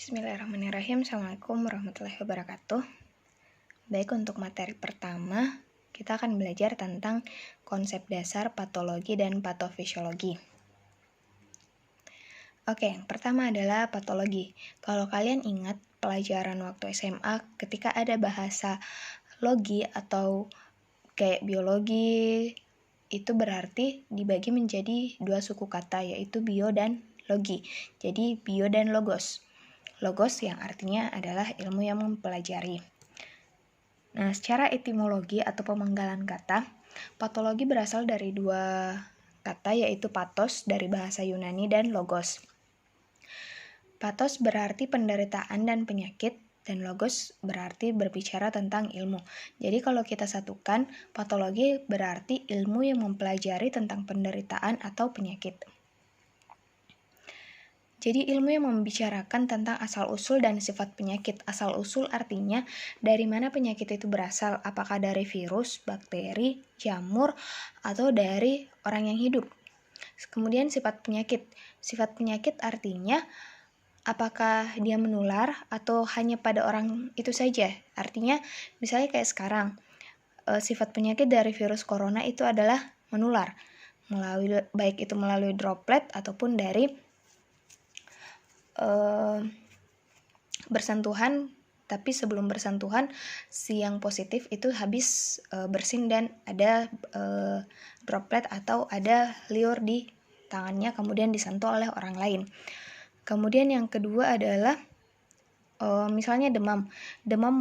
Bismillahirrahmanirrahim. Assalamualaikum warahmatullahi wabarakatuh. Baik, untuk materi pertama, kita akan belajar tentang konsep dasar patologi dan patofisiologi. Oke, yang pertama adalah patologi. Kalau kalian ingat pelajaran waktu SMA ketika ada bahasa logi atau kayak biologi, itu berarti dibagi menjadi dua suku kata, yaitu bio dan logi. Jadi bio dan logos. Logos yang artinya adalah ilmu yang mempelajari. Nah, secara etimologi atau pemenggalan kata, patologi berasal dari dua kata, yaitu pathos dari bahasa Yunani dan logos. Pathos berarti penderitaan dan penyakit, dan logos berarti berbicara tentang ilmu. Jadi kalau kita satukan, patologi berarti ilmu yang mempelajari tentang penderitaan atau penyakit. Jadi ilmu yang membicarakan tentang asal-usul dan sifat penyakit. Asal-usul artinya dari mana penyakit itu berasal, apakah dari virus, bakteri, jamur, atau dari orang yang hidup. Kemudian sifat penyakit. Sifat penyakit artinya apakah dia menular atau hanya pada orang itu saja. Artinya misalnya kayak sekarang, sifat penyakit dari virus corona itu adalah menular, baik itu melalui droplet ataupun dari bersentuhan, tapi sebelum bersentuhan si yang positif itu habis bersin dan ada droplet atau ada liur di tangannya kemudian disentuh oleh orang lain. Kemudian yang kedua adalah misalnya demam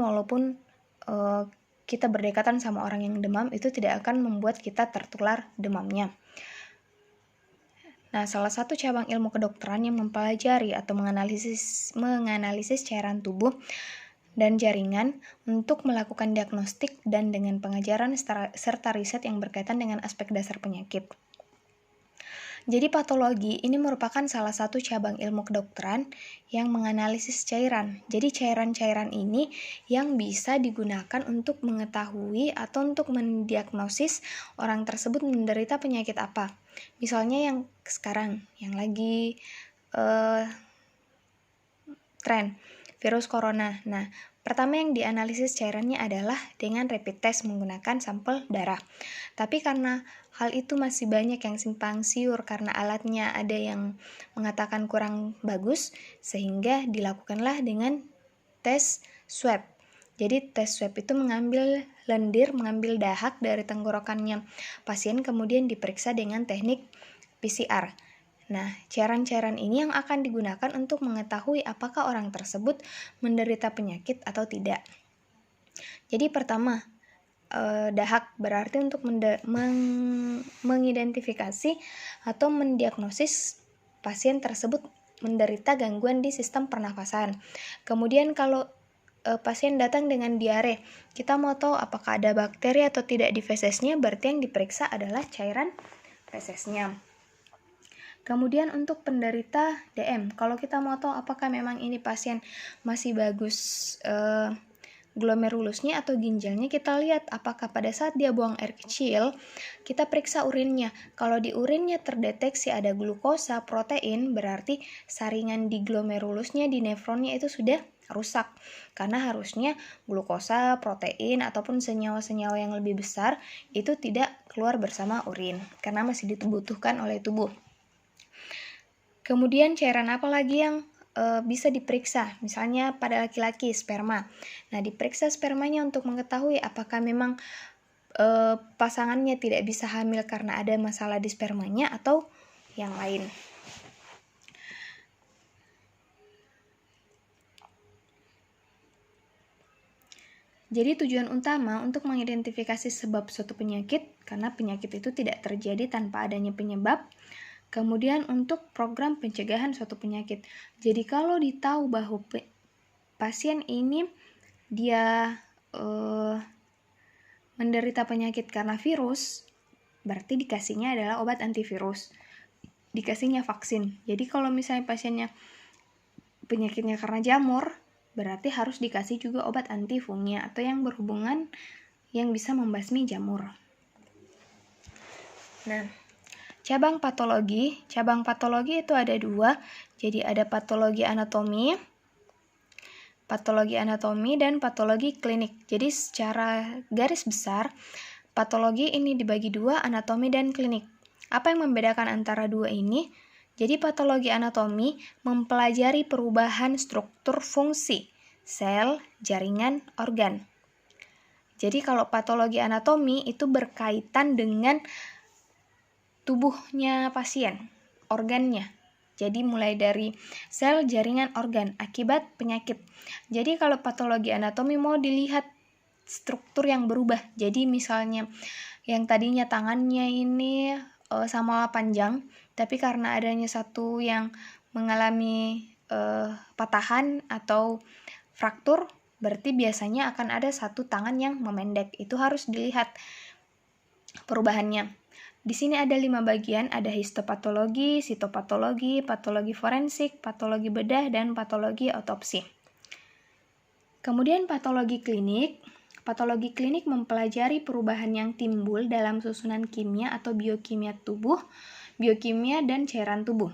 walaupun kita berdekatan sama orang yang demam itu tidak akan membuat kita tertular demamnya. Nah, salah satu cabang ilmu kedokteran yang mempelajari atau menganalisis cairan tubuh dan jaringan untuk melakukan diagnostik dan dengan pengajaran serta riset yang berkaitan dengan aspek dasar penyakit. Jadi patologi ini merupakan salah satu cabang ilmu kedokteran yang menganalisis cairan. Jadi cairan-cairan ini yang bisa digunakan untuk mengetahui atau untuk mendiagnosis orang tersebut menderita penyakit apa. Misalnya yang sekarang, yang lagi tren, virus corona. Nah, pertama yang dianalisis cairannya adalah dengan rapid test menggunakan sampel darah. Tapi karena hal itu masih banyak yang simpang siur karena alatnya ada yang mengatakan kurang bagus, sehingga dilakukanlah dengan tes swab. Jadi tes swab itu mengambil lendir, mengambil dahak dari tenggorokannya pasien, kemudian diperiksa dengan teknik PCR. Nah, cairan-cairan ini yang akan digunakan untuk mengetahui apakah orang tersebut menderita penyakit atau tidak. Jadi pertama, dahak berarti untuk mengidentifikasi atau mendiagnosis pasien tersebut menderita gangguan di sistem pernafasan. Kemudian kalau pasien datang dengan diare, kita mau tahu apakah ada bakteri atau tidak di fesesnya, berarti yang diperiksa adalah cairan fesesnya. Kemudian untuk penderita DM, kalau kita mau tahu apakah memang ini pasien masih bagus glomerulusnya atau ginjalnya, kita lihat apakah pada saat dia buang air kecil, kita periksa urinnya. Kalau di urinnya terdeteksi ada glukosa, protein, berarti saringan di glomerulusnya, di nefronnya itu sudah rusak. Karena harusnya glukosa, protein, ataupun senyawa-senyawa yang lebih besar itu tidak keluar bersama urin, karena masih dibutuhkan oleh tubuh. Kemudian cairan apa lagi yang bisa diperiksa? Misalnya pada laki-laki, sperma. Nah, diperiksa spermanya untuk mengetahui apakah memang pasangannya tidak bisa hamil karena ada masalah di spermanya atau yang lain. Jadi tujuan utama untuk mengidentifikasi sebab suatu penyakit, karena penyakit itu tidak terjadi tanpa adanya penyebab. Kemudian untuk program pencegahan suatu penyakit. Jadi kalau ditahu bahwa pasien ini dia menderita penyakit karena virus, berarti dikasihnya adalah obat antivirus. Dikasihnya vaksin. Jadi kalau misalnya pasiennya penyakitnya karena jamur, berarti harus dikasih juga obat antifungnya atau yang berhubungan yang bisa membasmi jamur. Nah, cabang patologi itu ada dua. Jadi ada patologi anatomi patologi anatomi dan patologi klinik. Jadi secara garis besar, patologi ini dibagi dua, anatomi dan klinik. Apa yang membedakan antara dua ini? Jadi patologi anatomi mempelajari perubahan struktur fungsi sel, jaringan, organ. Jadi kalau patologi anatomi itu berkaitan dengan tubuhnya pasien, organnya. Jadi mulai dari sel, jaringan, organ akibat penyakit. Jadi kalau patologi anatomi mau dilihat struktur yang berubah. Jadi misalnya yang tadinya tangannya ini sama panjang, tapi karena adanya satu yang mengalami patahan atau fraktur, berarti biasanya akan ada satu tangan yang memendek. Itu harus dilihat perubahannya. Di sini ada 5 bagian, ada histopatologi, sitopatologi, patologi forensik, patologi bedah, dan patologi otopsi. Kemudian patologi klinik. Patologi klinik mempelajari perubahan yang timbul dalam susunan kimia atau biokimia tubuh, biokimia, dan cairan tubuh.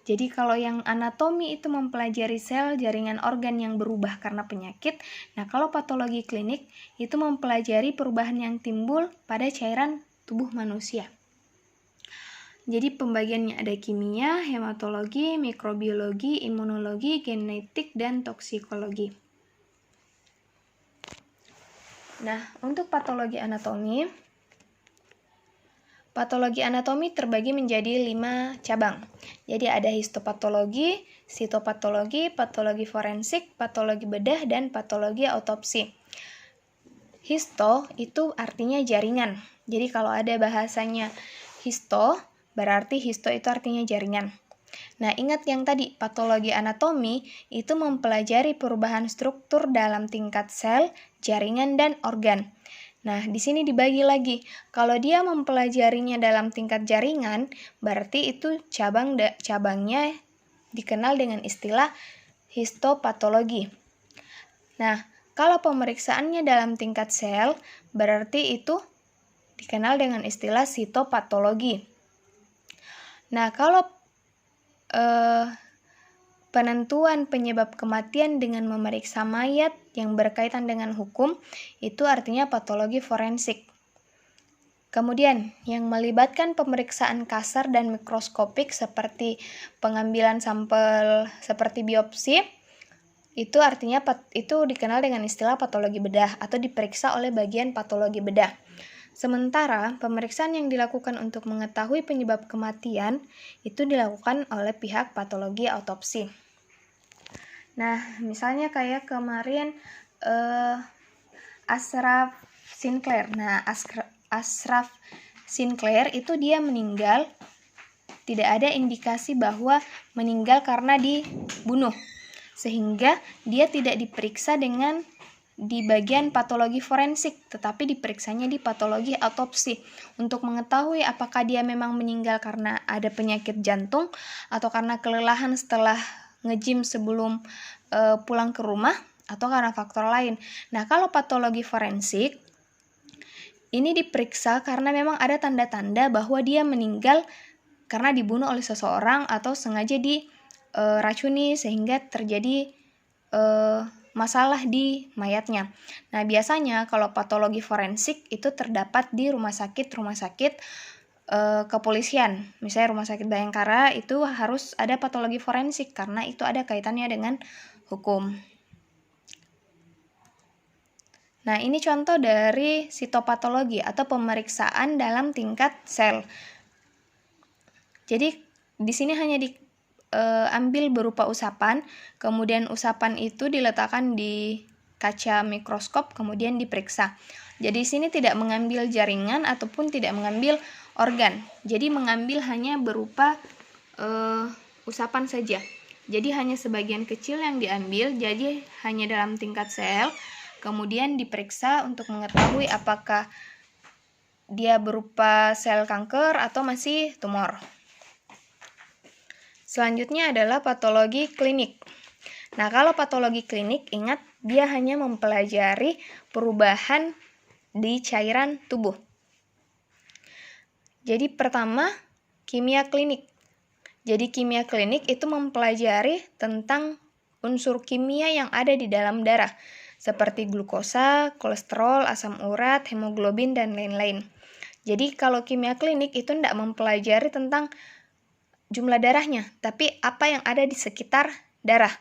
Jadi kalau yang anatomi itu mempelajari sel, jaringan, organ yang berubah karena penyakit. Nah, kalau patologi klinik itu mempelajari perubahan yang timbul pada cairan tubuh manusia. Jadi pembagiannya ada kimia, hematologi, mikrobiologi, imunologi, genetik, dan toksikologi. Nah, untuk patologi anatomi terbagi menjadi 5 cabang. Jadi ada histopatologi, sitopatologi, patologi forensik, patologi bedah, dan patologi otopsi. Histo itu artinya jaringan. Jadi kalau ada bahasanya histo, berarti histo itu artinya jaringan. Nah, ingat yang tadi, patologi anatomi itu mempelajari perubahan struktur dalam tingkat sel, jaringan, dan organ. Nah, di sini dibagi lagi. Kalau dia mempelajarinya dalam tingkat jaringan, berarti itu cabangnya dikenal dengan istilah histopatologi. Nah, kalau pemeriksaannya dalam tingkat sel, berarti itu dikenal dengan istilah sitopatologi. Nah, kalau penentuan penyebab kematian dengan memeriksa mayat yang berkaitan dengan hukum, itu artinya patologi forensik. Kemudian, yang melibatkan pemeriksaan kasar dan mikroskopik seperti pengambilan sampel seperti biopsi, itu artinya itu dikenal dengan istilah patologi bedah atau diperiksa oleh bagian patologi bedah. Sementara pemeriksaan yang dilakukan untuk mengetahui penyebab kematian itu dilakukan oleh pihak patologi autopsi. Nah, misalnya kayak kemarin Ashraf Sinclair. Nah, Ashraf Sinclair itu dia meninggal, tidak ada indikasi bahwa meninggal karena dibunuh. Sehingga dia tidak diperiksa di bagian patologi forensik, tetapi diperiksanya di patologi autopsi untuk mengetahui apakah dia memang meninggal karena ada penyakit jantung atau karena kelelahan setelah nge-gym sebelum pulang ke rumah atau karena faktor lain. Nah, kalau patologi forensik ini diperiksa karena memang ada tanda-tanda bahwa dia meninggal karena dibunuh oleh seseorang atau sengaja diracuni sehingga terjadi masalah di mayatnya. Nah, biasanya kalau patologi forensik itu terdapat di rumah sakit kepolisian. Misalnya Rumah Sakit Bayangkara itu harus ada patologi forensik karena itu ada kaitannya dengan hukum. Nah, ini contoh dari sitopatologi atau pemeriksaan dalam tingkat sel. Jadi di sini hanya diambil berupa usapan, kemudian usapan itu diletakkan di kaca mikroskop, kemudian diperiksa. Jadi di sini tidak mengambil jaringan ataupun tidak mengambil organ. Jadi mengambil hanya berupa usapan saja. Jadi hanya sebagian kecil yang diambil, jadi hanya dalam tingkat sel. Kemudian diperiksa untuk mengetahui apakah dia berupa sel kanker atau masih tumor. Selanjutnya adalah patologi klinik. Nah, kalau patologi klinik, ingat dia hanya mempelajari perubahan di cairan tubuh. Jadi pertama, kimia klinik. Jadi kimia klinik itu mempelajari tentang unsur kimia yang ada di dalam darah, seperti glukosa, kolesterol, asam urat, hemoglobin, dan lain-lain. Jadi kalau kimia klinik itu tidak mempelajari tentang jumlah darahnya, tapi apa yang ada di sekitar darah.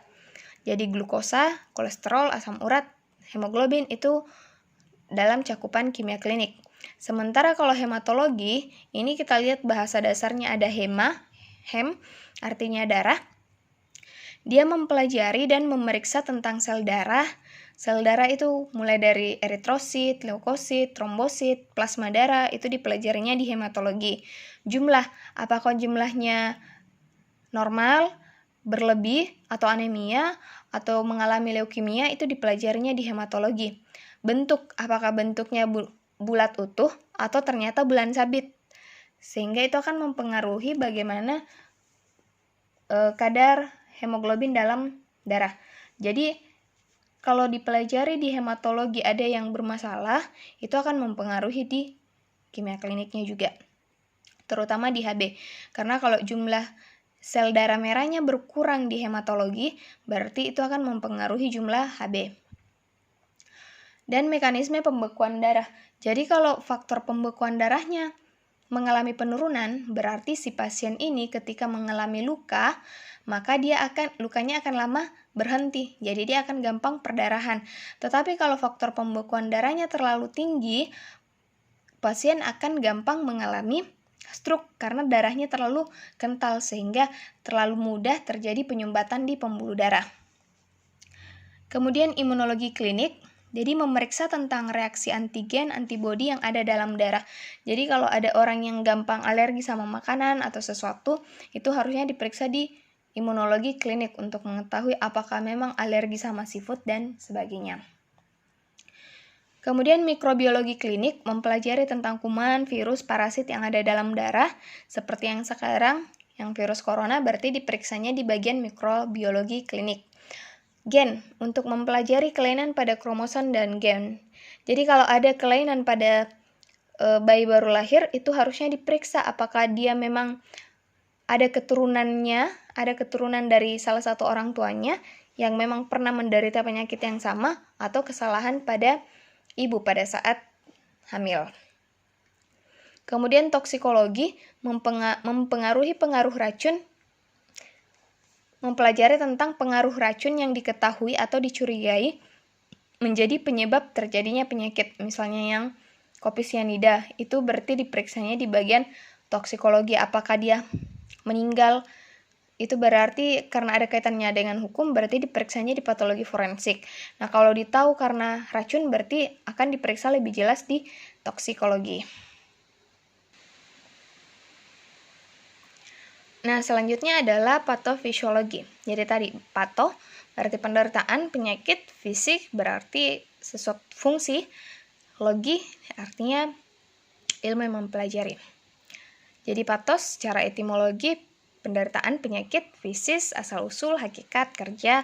Jadi glukosa, kolesterol, asam urat, hemoglobin itu dalam cakupan kimia klinik. Sementara kalau hematologi, ini kita lihat bahasa dasarnya ada hem, artinya darah. Dia mempelajari dan memeriksa tentang sel darah. Sel darah itu mulai dari eritrosit, leukosit, trombosit, plasma darah, itu dipelajarinya di hematologi. Jumlah, apakah jumlahnya normal, berlebih, atau anemia, atau mengalami leukemia, itu dipelajarinya di hematologi. Bentuk, apakah bentuknya bulat utuh, atau ternyata bulan sabit. Sehingga itu akan mempengaruhi bagaimana kadar hemoglobin dalam darah. Jadi kalau dipelajari di hematologi ada yang bermasalah, itu akan mempengaruhi di kimia kliniknya juga, terutama di Hb. Karena kalau jumlah sel darah merahnya berkurang di hematologi, berarti itu akan mempengaruhi jumlah Hb. Dan mekanisme pembekuan darah. Jadi kalau faktor pembekuan darahnya mengalami penurunan, berarti si pasien ini ketika mengalami luka, maka lukanya akan lama berhenti, jadi dia akan gampang perdarahan. Tetapi kalau faktor pembekuan darahnya terlalu tinggi, pasien akan gampang mengalami stroke karena darahnya terlalu kental sehingga terlalu mudah terjadi penyumbatan di pembuluh darah. Kemudian imunologi klinik, jadi memeriksa tentang reaksi antigen, antibodi yang ada dalam darah. Jadi kalau ada orang yang gampang alergi sama makanan atau sesuatu, itu harusnya diperiksa di imunologi klinik untuk mengetahui apakah memang alergi sama seafood dan sebagainya. Kemudian mikrobiologi klinik mempelajari tentang kuman, virus, parasit yang ada dalam darah, seperti yang sekarang, yang virus corona berarti diperiksanya di bagian mikrobiologi klinik. Gen, untuk mempelajari kelainan pada kromosom dan gen. Jadi kalau ada kelainan pada bayi baru lahir, itu harusnya diperiksa apakah dia memang ada keturunan dari salah satu orang tuanya yang memang pernah menderita penyakit yang sama atau kesalahan pada ibu pada saat hamil. Kemudian toksikologi mempengaruhi pengaruh racun, mempelajari tentang pengaruh racun yang diketahui atau dicurigai menjadi penyebab terjadinya penyakit. Misalnya yang kopi sianida, itu berarti diperiksanya di bagian toksikologi, apakah dia meninggal, itu berarti karena ada kaitannya dengan hukum, berarti diperiksanya di patologi forensik. Nah, kalau ditahu karena racun, berarti akan diperiksa lebih jelas di toksikologi. Nah, selanjutnya adalah patofisiologi. Jadi tadi, pato berarti penderitaan, penyakit, fisik berarti sesuatu fungsi, logi artinya ilmu yang mempelajari. Jadi patos secara etimologi, penderitaan, penyakit, fisis, asal-usul, hakikat, kerja,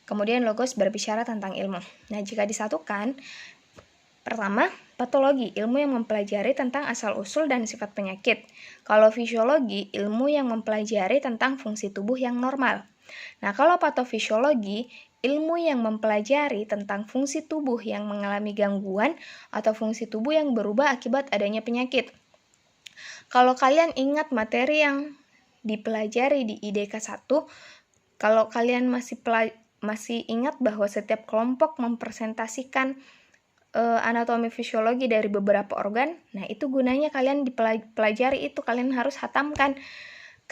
kemudian logos berbicara tentang ilmu. Nah, jika disatukan, pertama, patologi, ilmu yang mempelajari tentang asal-usul dan sifat penyakit. Kalau fisiologi, ilmu yang mempelajari tentang fungsi tubuh yang normal. Nah, kalau patofisiologi, ilmu yang mempelajari tentang fungsi tubuh yang mengalami gangguan atau fungsi tubuh yang berubah akibat adanya penyakit. Kalau kalian ingat materi yang dipelajari di IDK 1, kalau kalian masih ingat bahwa setiap kelompok mempresentasikan anatomi fisiologi dari beberapa organ, nah itu gunanya kalian dipelajari itu, kalian harus hatamkan.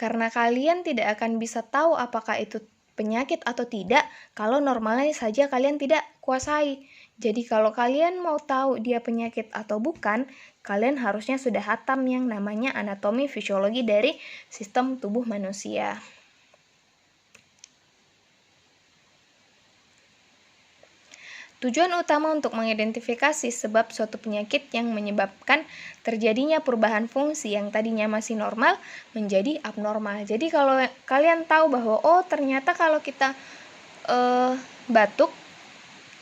Karena kalian tidak akan bisa tahu apakah itu penyakit atau tidak kalau normalnya saja kalian tidak kuasai. Jadi kalau kalian mau tahu dia penyakit atau bukan, kalian harusnya sudah hatam yang namanya anatomi fisiologi dari sistem tubuh manusia. Tujuan utama untuk mengidentifikasi sebab suatu penyakit yang menyebabkan terjadinya perubahan fungsi yang tadinya masih normal menjadi abnormal. Jadi kalau kalian tahu bahwa ternyata kalau kita batuk,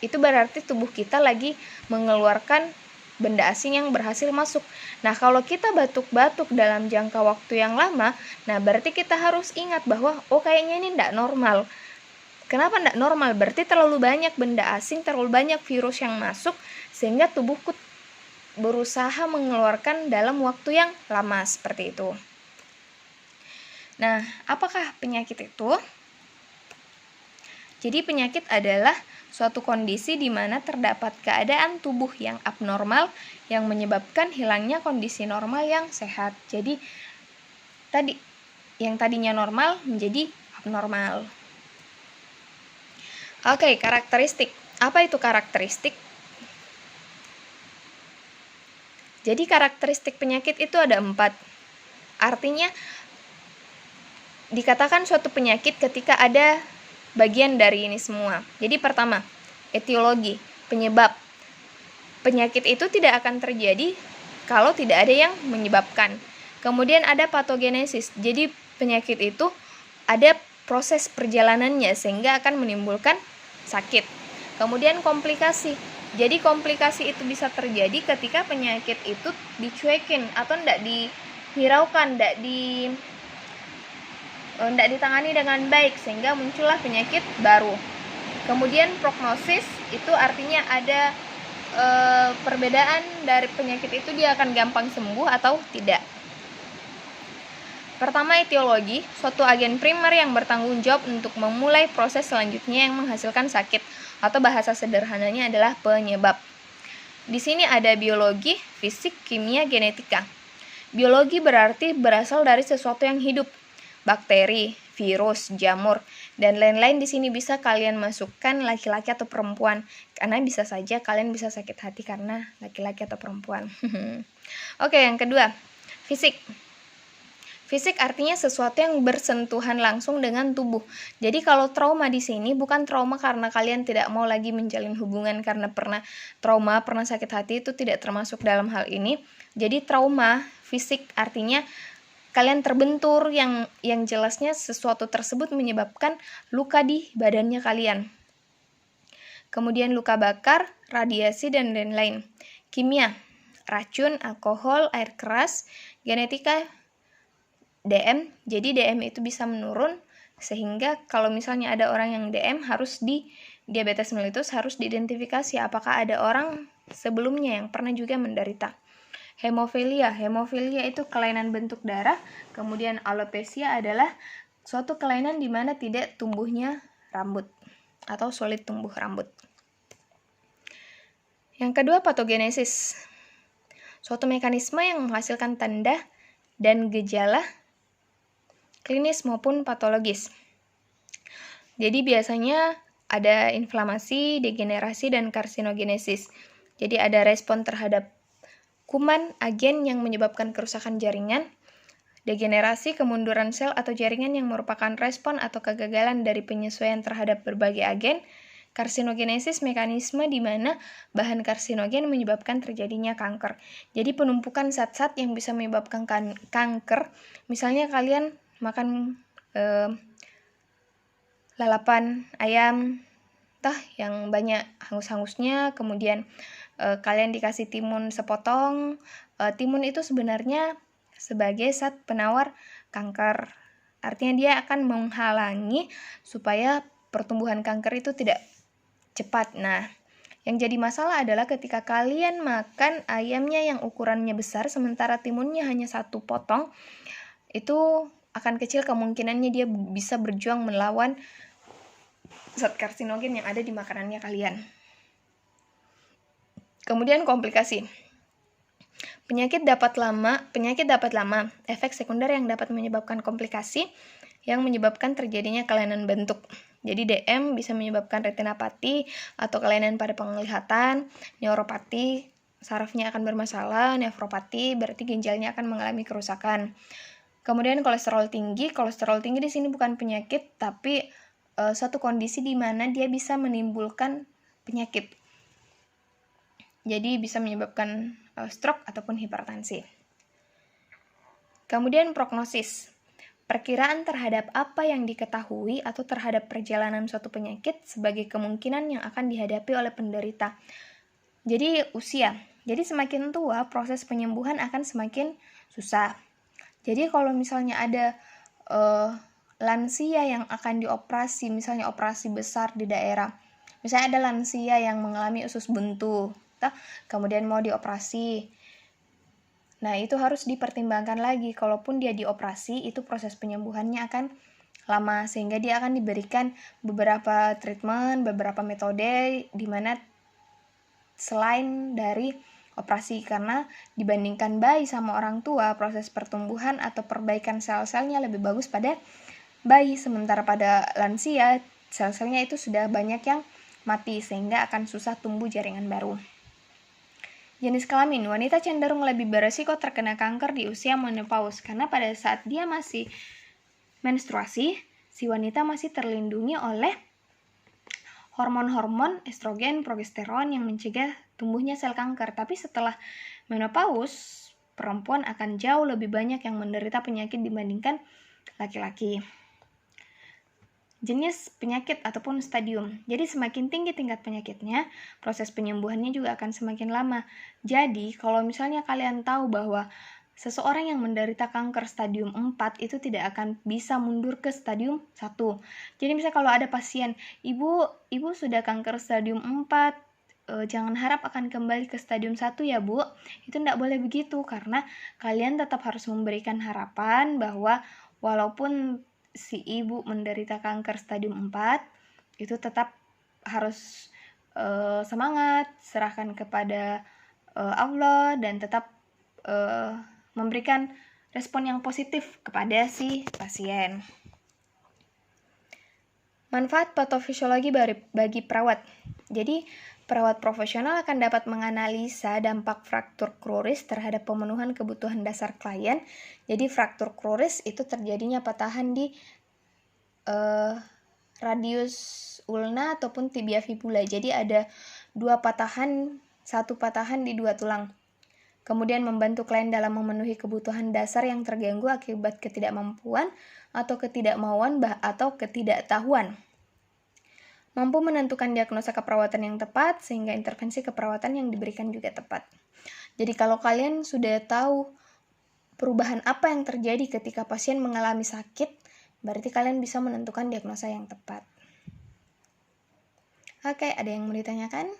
itu berarti tubuh kita lagi mengeluarkan benda asing yang berhasil masuk. Nah, kalau kita batuk-batuk dalam jangka waktu yang lama, nah berarti kita harus ingat bahwa kayaknya ini tidak normal. Kenapa tidak normal? Berarti terlalu banyak benda asing, terlalu banyak virus yang masuk, sehingga tubuhku berusaha mengeluarkan dalam waktu yang lama, seperti itu. Nah, apakah penyakit itu? Jadi penyakit adalah suatu kondisi di mana terdapat keadaan tubuh yang abnormal yang menyebabkan hilangnya kondisi normal yang sehat. Jadi yang tadinya normal menjadi abnormal. Oke, karakteristik. Apa itu karakteristik? Jadi karakteristik penyakit itu ada 4. Artinya dikatakan suatu penyakit ketika ada bagian dari ini semua. Jadi pertama, etiologi, penyebab. Penyakit itu tidak akan terjadi kalau tidak ada yang menyebabkan. Kemudian ada patogenesis. Jadi penyakit itu ada proses perjalanannya sehingga akan menimbulkan sakit. Kemudian komplikasi. Jadi komplikasi itu bisa terjadi ketika penyakit itu dicuekin atau tidak dihiraukan, tidak ditangani dengan baik sehingga muncullah penyakit baru. Kemudian prognosis itu artinya ada perbedaan dari penyakit itu, dia akan gampang sembuh atau tidak. Pertama, etiologi, suatu agen primer yang bertanggung jawab untuk memulai proses selanjutnya yang menghasilkan sakit, atau bahasa sederhananya adalah penyebab. Di sini ada biologi, fisik, kimia, genetika. Biologi berarti berasal dari sesuatu yang hidup. Bakteri, virus, jamur, dan lain-lain di sini bisa kalian masukkan laki-laki atau perempuan, karena bisa saja kalian bisa sakit hati karena laki-laki atau perempuan. Oke, yang kedua, fisik. Fisik artinya sesuatu yang bersentuhan langsung dengan tubuh. Jadi kalau trauma di sini bukan trauma karena kalian tidak mau lagi menjalin hubungan karena pernah trauma, pernah sakit hati, itu tidak termasuk dalam hal ini. Jadi trauma fisik artinya kalian terbentur yang jelasnya sesuatu tersebut menyebabkan luka di badannya kalian. Kemudian luka bakar, radiasi, dan lain-lain. Kimia, racun, alkohol, air keras. Genetika, DM. Jadi DM itu bisa menurun sehingga kalau misalnya ada orang yang DM harus diabetes mellitus harus diidentifikasi apakah ada orang sebelumnya yang pernah juga menderita. Hemofilia itu kelainan bentuk darah. Kemudian alopecia adalah suatu kelainan di mana tidak tumbuhnya rambut atau sulit tumbuh rambut. Yang kedua, patogenesis. Suatu mekanisme yang menghasilkan tanda dan gejala klinis maupun patologis. Jadi biasanya ada inflamasi, degenerasi, dan karsinogenesis. Jadi ada respon terhadap kuman, agen yang menyebabkan kerusakan jaringan, degenerasi, kemunduran sel atau jaringan yang merupakan respon atau kegagalan dari penyesuaian terhadap berbagai agen, karsinogenesis, mekanisme di mana bahan karsinogen menyebabkan terjadinya kanker. Jadi penumpukan zat-zat yang bisa menyebabkan kanker, misalnya kalian makan lalapan ayam, yang banyak hangus-hangusnya, kemudian kalian dikasih timun sepotong. Timun itu sebenarnya sebagai zat penawar kanker. Artinya dia akan menghalangi supaya pertumbuhan kanker itu tidak cepat. Nah, yang jadi masalah adalah ketika kalian makan ayamnya yang ukurannya besar sementara timunnya hanya 1 potong, itu akan kecil kemungkinannya dia bisa berjuang melawan zat karsinogen yang ada di makanannya kalian. Kemudian komplikasi. Penyakit dapat lama, efek sekunder yang dapat menyebabkan komplikasi yang menyebabkan terjadinya kelainan bentuk. Jadi DM bisa menyebabkan retinapati atau kelainan pada penglihatan, neuropati, sarafnya akan bermasalah, nefropati berarti ginjalnya akan mengalami kerusakan. Kemudian kolesterol tinggi di sini bukan penyakit tapi suatu kondisi di mana dia bisa menimbulkan penyakit. Jadi bisa menyebabkan stroke ataupun hipertensi. Kemudian prognosis. Perkiraan terhadap apa yang diketahui atau terhadap perjalanan suatu penyakit sebagai kemungkinan yang akan dihadapi oleh penderita. Jadi usia. Jadi semakin tua proses penyembuhan akan semakin susah. Jadi kalau misalnya ada lansia yang akan dioperasi, misalnya operasi besar di daerah. Misalnya ada lansia yang mengalami usus buntu, kemudian mau dioperasi. Nah, itu harus dipertimbangkan lagi. Kalaupun dia dioperasi, itu proses penyembuhannya akan lama, sehingga dia akan diberikan beberapa treatment, beberapa metode, di mana selain dari operasi, karena dibandingkan bayi sama orang tua, proses pertumbuhan atau perbaikan sel-selnya lebih bagus pada bayi, sementara pada lansia, sel-selnya itu sudah banyak yang mati, sehingga akan susah tumbuh jaringan baru. Jenis kelamin, wanita cenderung lebih beresiko terkena kanker di usia menopause, karena pada saat dia masih menstruasi, si wanita masih terlindungi oleh hormon-hormon estrogen, progesteron yang mencegah tumbuhnya sel kanker. Tapi setelah menopause, perempuan akan jauh lebih banyak yang menderita penyakit dibandingkan laki-laki. Jenis penyakit ataupun stadium. Jadi semakin tinggi tingkat penyakitnya, proses penyembuhannya juga akan semakin lama. Jadi kalau misalnya kalian tahu bahwa seseorang yang menderita kanker stadium 4 itu tidak akan bisa mundur ke stadium 1. Jadi misalnya kalau ada pasien, ibu sudah kanker stadium 4, jangan harap akan kembali ke stadium 1 ya Bu. Itu tidak boleh begitu, karena kalian tetap harus memberikan harapan bahwa walaupun si ibu menderita kanker stadium 4, itu tetap harus semangat, serahkan kepada Allah, dan tetap memberikan respon yang positif kepada si pasien. Manfaat patofisiologi bagi perawat. Jadi, perawat profesional akan dapat menganalisa dampak fraktur kruris terhadap pemenuhan kebutuhan dasar klien. Jadi, fraktur kruris itu terjadinya patahan di radius ulna ataupun tibia fibula. Jadi, ada satu patahan di 2 tulang. Kemudian membantu klien dalam memenuhi kebutuhan dasar yang terganggu akibat ketidakmampuan atau ketidakmauan atau ketidaktahuan. Mampu menentukan diagnosa keperawatan yang tepat, sehingga intervensi keperawatan yang diberikan juga tepat. Jadi kalau kalian sudah tahu perubahan apa yang terjadi ketika pasien mengalami sakit, berarti kalian bisa menentukan diagnosa yang tepat. Oke, ada yang mau ditanyakan?